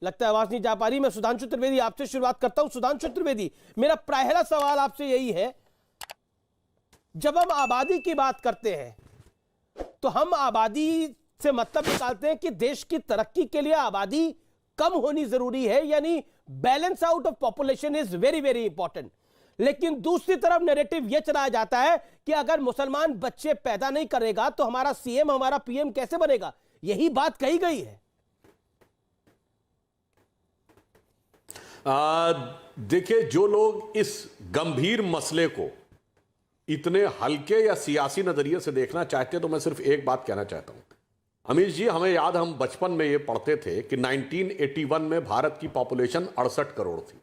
लगता है आवाज नहीं जा पा रही। मैं सुधांशु त्रिवेदी आपसे शुरुआत करता हूं। सुधांशु त्रिवेदी, मेरा पहला सवाल आपसे यही है, जब हम आबादी की बात करते हैं तो हम आबादी से मतलब निकालते हैं कि देश की तरक्की के लिए आबादी कम होनी जरूरी है, यानी balance out of population is very very important. लेकिन दूसरी तरफ नैरेटिव यह चलाया जाता है कि अगर मुसलमान बच्चे पैदा नहीं करेगा तो हमारा सीएम, हमारा पीएम कैसे बनेगा? यही बात कही गई है। देखिए, जो लोग इस गंभीर मसले को इतने हल्के या सियासी नजरिए से देखना चाहते हैं, तो मैं सिर्फ एक बात कहना चाहता हूं। अमीश जी, हमें याद, हम बचपन में ये पढ़ते थे कि 1981 में भारत की पॉपुलेशन 68 करोड़ थी,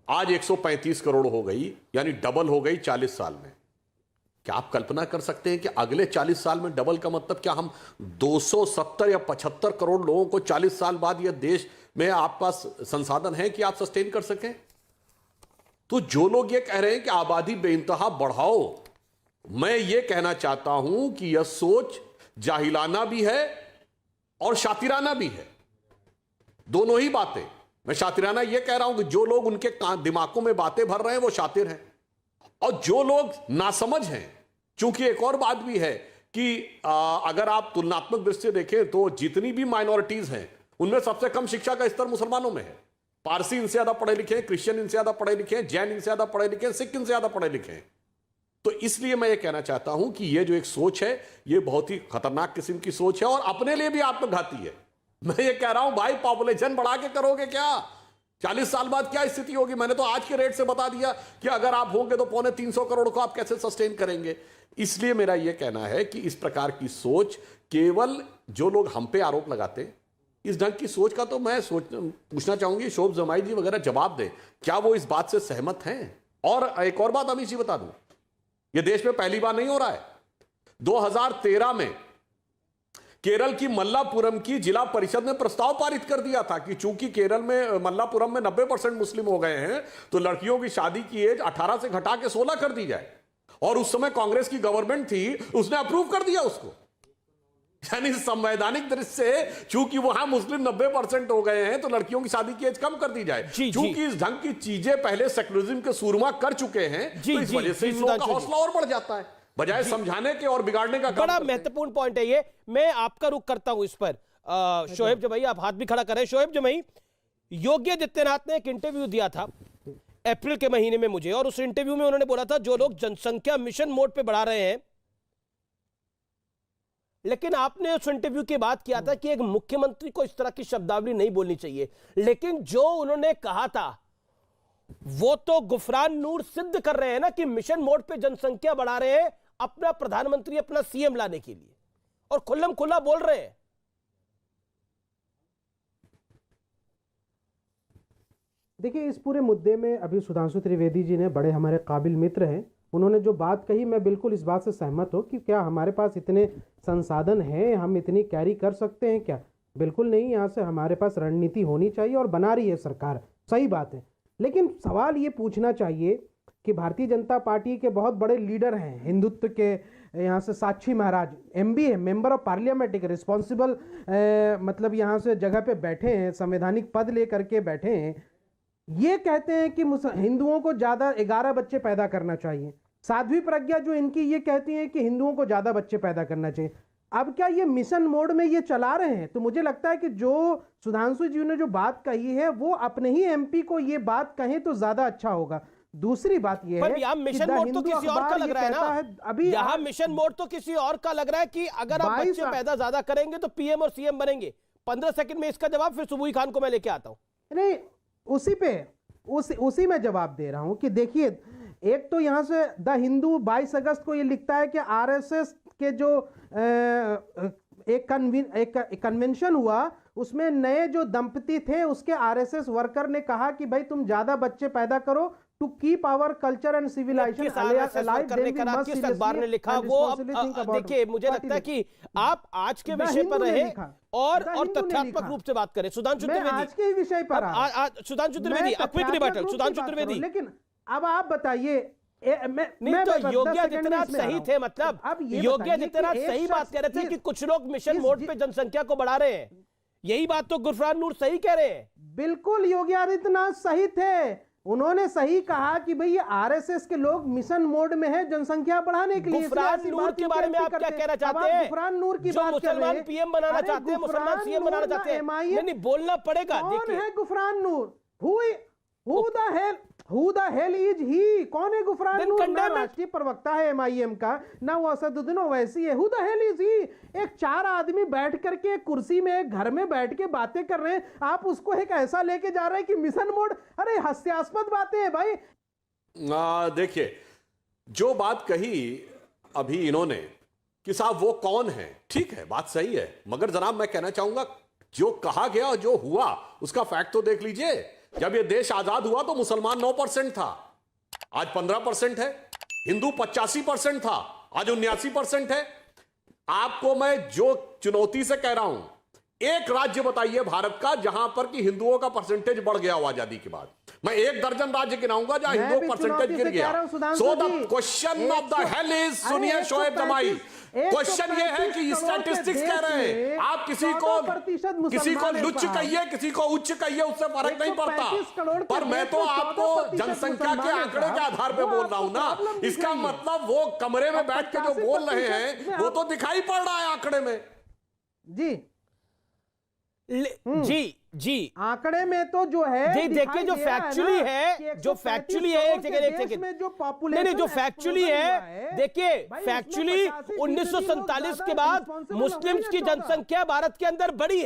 आज 135 करोड़ हो गई, यानी डबल हो गई 40 साल में। क्या आप कल्पना कर सकते हैं कि अगले 40 साल में डबल का मतलब क्या हम 270 या 75 करोड़ लोगों को 40 साल बाद यह देश में आप पास संसाधन है कि आप सस्टेन कर सकें? तो जो लोग ये कह रहे हैं कि आबादी बेइंतहा बढ़ाओ, मैं ये कहना चाहता हूं कि यह सोच जाहिलाना भी है और शातिराना भी है, दोनों ही बातें। मैं शातिराना ये कह रहा हूं कि जो लोग उनके दिमागों में बातें भर रहे हैं वो शातिर हैं, और जो लोग नासमझ हैं, चूंकि एक और बात भी है कि अगर आप तुलनात्मक दृष्टि से देखें तो जितनी भी माइनॉरिटीज हैं उनमें सबसे कम शिक्षा का स्तर मुसलमानों में है। पारसी इनसे ज्यादा पढ़े लिखे हैं, क्रिश्चियन इनसे ज्यादा पढ़े लिखे हैं, जैन इनसे ज्यादा पढ़े लिखे हैं, सिख इनसे ज्यादा पढ़े लिखे हैं। तो इसलिए मैं ये कहना चाहता हूं कि ये जो एक सोच है, ये बहुत ही खतरनाक किस्म की सोच है और अपने लिए भी आत्मघाती है। मैं ये कह रहा हूं भाई, पॉपुलेशन बढ़ा के करोगे क्या? 40 साल बाद क्या स्थिति होगी? मैंने तो आज के रेट से बता दिया कि अगर आप होंगे तो 350 करोड़ को आप कैसे सस्टेन करेंगे। इसलिए मेरा यह कहना है कि इस प्रकार की सोच, केवल जो लोग हम पे आरोप लगाते हैं, इस ढंग की सोच का तो मैं पूछना चाहूंगी शोभ जमाई जी वगैरह जवाब दें, क्या वो इस बात से सहमत हैं? और एक और बात अमीश जी बता दूं, यह देश में पहली बार नहीं हो रहा है। 2013 में केरल की मल्लापुरम की जिला परिषद ने प्रस्ताव पारित कर दिया था कि चूंकि केरल में मल्लापुरम में 90% मुस्लिम हो गए हैं, तो लड़कियों की शादी की एज 18 से घटा के 16 कर दी जाए। और उस समय कांग्रेस की गवर्नमेंट थी, उसने अप्रूव कर दिया उसको। यानी संवैधानिक दृष्टि से चूंकि वहां मुस्लिम 90% हो गए हैं, तो लड़कियों की शादी की एज कम कर दी जाए। चूंकि इस ढंग की चीजें पहले सेक्युलरिज्म के सूरमा कर चुके हैं, तो इस वजह से इन लोगों का हौसला और बढ़ जाता है, बजाय समझाने के और बिगाड़ने का। बड़ा महत्वपूर्ण पॉइंट है ये। मैं आपका रुख करता हूं इस पर। शोएब जमई, आप हाथ भी खड़ा करें। शोएब जमई, योगी आदित्यनाथ ने एक इंटरव्यू दिया था अप्रैल के महीने में मुझे, और उस इंटरव्यू में उन्होंने बोला था जो लोग जनसंख्या मिशन मोड पे बढ़ा रहे हैं, लेकिन आपने उस इंटरव्यू की बात किया था कि एक मुख्यमंत्री को इस तरह की शब्दावली नहीं बोलनी चाहिए। लेकिन जो उन्होंने कहा था वो तो गुफरान नूर सिद्ध कर रहे हैं ना कि मिशन मोड पे जनसंख्या बढ़ा रहे हैं अपना प्रधानमंत्री, अपना सीएम लाने के लिए, और खुल्लम खुल्ला बोल रहे हैं। देखिए, इस पूरे मुद्दे में अभी सुधांशु त्रिवेदी जी ने, बड़े हमारे काबिल मित्र हैं, उन्होंने जो बात कही, मैं बिल्कुल इस बात से सहमत हूं कि क्या हमारे पास इतने संसाधन हैं, हम इतनी कैरी कर सकते हैं क्या? बिल्कुल नहीं। यहाँ से हमारे पास रणनीति होनी चाहिए और बना रही है सरकार, सही बात है। लेकिन सवाल ये पूछना चाहिए कि भारतीय जनता पार्टी के बहुत बड़े लीडर हैं हिंदुत्व के, यहाँ से साक्षी महाराज एमपी है, मेंबर ऑफ पार्लियामेंट, एक रिस्पॉन्सिबल मतलब यहाँ से जगह पे बैठे हैं, संवैधानिक पद लेकर के बैठे हैं। ये कहते हैं कि हिंदुओं को ज्यादा 11 बच्चे पैदा करना चाहिए। साध्वी प्रज्ञा जो इनकी, ये कहती हैं कि हिंदुओं को ज्यादा बच्चे पैदा करना चाहिए। अब क्या ये मिशन मोड में ये चला रहे हैं? तो मुझे लगता है कि जो सुधांशु जी ने जो बात कही है, वो अपने ही एमपी को ये बात कहें तो ज्यादा अच्छा होगा। दूसरी बात ये है, यहाँ मिशन मोड तो किसी और का लग रहा है ना। अभी यहाँ मिशन मोड तो किसी और का लग रहा है कि अगर आप बच्चे पैदा ज्यादा करेंगे तो पीएम और सीएम बनेंगे। 15 सेकंड में इसका जवाब, फिर सुबुई खान को मैं लेके आता हूं। नहीं, उसी में जवाब दे रहा हूं कि देखिए, एक तो यहां से द हिंदू 22 अगस्त को ये लिखता है कि आरएसएस के जो एक कन्वेंशन हुआ, उसमें नए जो दंपति थे उसके आरएसएस वर्कर ने कहा कि भाई तुम ज्यादा बच्चे पैदा करो to keep our culture and civilisation alive. किस अखबार ने लिखा वो? अब देखिए, मुझे लगता है कि आप आज के विषय पर रहे और तथ्यात्मक रूप से बात करें। सुधांशु त्रिवेदी, आज के विषय पर, सुधांशु त्रिवेदी, क्विक रिबैटल। सुधांशु त्रिवेदी, लेकिन अब आप बताइए, नहीं तो योगी आदित्यनाथ सही थे, मतलब योगी आदित्यनाथ सही बात कह रहे थे कि कुछ लोग मिशन मोड पे जनसंख्या को बढ़ा रहे हैं। यही बात तो गुफरान नूर सही कह रहे हैं। बिल्कुल योगी आदित्यनाथ सही थे। उन्होंने सही कहा कि भाई ये आरएसएस के लोग मिशन मोड में है जनसंख्या बढ़ाने के लिए। गुफरान नूर के बारे में आप क्या कहना चाहते हैं? गुफरान नूर की जो बात कर रहे मुसलमान हैं। पीएम बनाना अरे चाहते हैं, मुसलमान सीएम गुफरान बनाना नूर चाहते हैं, ना MIM नहीं बोलना पड़ेगा। कौन देखिए है गुफरान नूर? Who the hell is he? कौन है गुफरान Then नूर? ना condemn it. राष्ट्रीय प्रवक्ता है MIM का, ना वो असदुद्दीन ओवैसी है। Who the hell is he? एक 4 आदमी बैठ करके एक कुर्सी में एक घर में बैठ के बातें कर रहे हैं, आप उसको एक ऐसा लेके जा रहे हैं कि मिशन मोड। अरे हास्यास्पद बातें हैं भाई। देखिए, जो बात कही अभी इन्होंने कि साहब वो कौन है, ठीक है, बात सही है, मगर जनाब मैं कहना चाहूंगा जो कहा गया और जो हुआ उसका फैक्ट तो देख लीजिए। जब ये देश आजाद हुआ तो मुसलमान 9% था, आज 15% है। हिंदू 85% था, आज 79% है। आपको मैं जो चुनौती से कह रहा हूं, एक राज्य बताइए भारत का जहां पर कि हिंदुओं का परसेंटेज बढ़ गया हो आजादी के बाद। मैं 1 दर्जन राज्य गिनाऊंगा जहां मैं हिंदुओं भी का परसेंटेज चुनौती गिर से कह गया। रहा हूं सुधांशु सो द जी। Question of the hell is, सुनिए शोएब जमाई, क्वेश्चन ये है कि स्टैटिस्टिक्स कह रहे हैं, आप किसी को लुच्च कहिए, किसी को उच्च कहिए, उससे फर्क नहीं पड़ता। पर मैं तो आपको जनसंख्या के आंकड़े के आधार पे बोल रहा हूं ना। इसका मतलब वो कमरे में बैठ के जो बोल रहे हैं वो तो दिखाई पड़ रहा है आंकड़े में। जी आंकड़े में तो जो है जी देखिए, जो फैक्चुअली है, जो फैक्चुअली है, एक सेकंड नहीं, जो फैक्चुअली है, देखिए फैक्चुअली 1947 के बाद मुस्लिम्स की जनसंख्या भारत के अंदर बढ़ी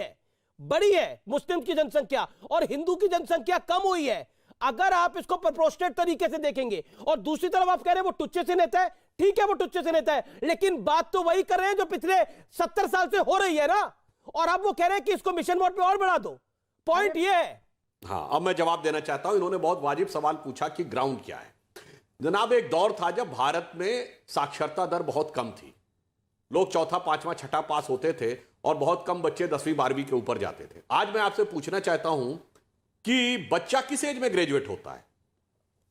है मुस्लिम की जनसंख्या, और हिंदू की जनसंख्या कम हुई है। अगर आप इसको प्रोपोर्शनेट तरीके से देखेंगे, और दूसरी तरफ आप कह रहे हैं वो टुच्चे से नेता है, ठीक है वो टुच्चे से नेता है, लेकिन बात तो वही कर रहे हैं जो पिछले 70 साल से हो रही है ना। और अब वो कह रहे हैं कि इसको मिशन मोड पे और बढ़ा दो। पॉइंट ये है। हाँ, अब मैं जवाब देना चाहता हूं। इन्होंने बहुत वाजिब सवाल पूछा कि ग्राउंड क्या है। जनाब, एक दौर था जब भारत में साक्षरता दर बहुत कम थी। लोग 4था, 5वां, 6ठा पास होते थे और बहुत कम बच्चे 10वीं 12वीं के ऊपर जाते थे। आज मैं आपसे पूछना चाहता हूं कि बच्चा किस एज में ग्रेजुएट होता है?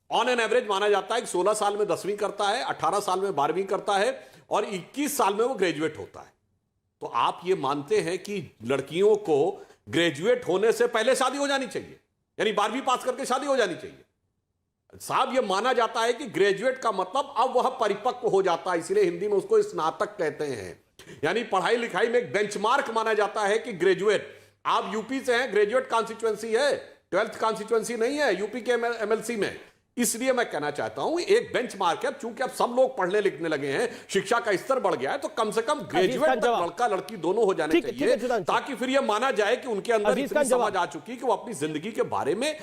ऑन एन एवरेज माना जाता है कि 16 साल में 10वीं करता है, 18 साल में 12वीं करता है और 21 साल में वो ग्रेजुएट होता है। तो आप ये मानते हैं कि लड़कियों को ग्रेजुएट होने से पहले शादी हो जानी चाहिए, यानी 12वीं पास करके शादी हो जानी चाहिए? साहब, ये माना जाता है कि ग्रेजुएट का मतलब अब वह परिपक्व हो जाता है, इसलिए हिंदी में उसको स्नातक कहते हैं। यानी पढ़ाई लिखाई में एक बेंचमार्क माना जाता है कि ग्रेजुएट। आप यूपी से हैं, ग्रेजुएट कॉन्स्टिट्यूएंसी है, 12th कॉन्स्टिट्यूएंसी नहीं है यूपी के एमएलसी में। इसलिए मैं कहना चाहता हूं एक बेंचमार्क है, चूंकि अब सब लोग पढ़ने लिखने लगे हैं, शिक्षा का स्तर बढ़ गया है, तो कम से कम ग्रेजुएट तक लड़का लड़की दोनों हो जाने चाहिए, ताकि फिर यह माना जाए कि उनके अंदर इतनी समझ आ चुकी कि वो अपनी जिंदगी के बारे में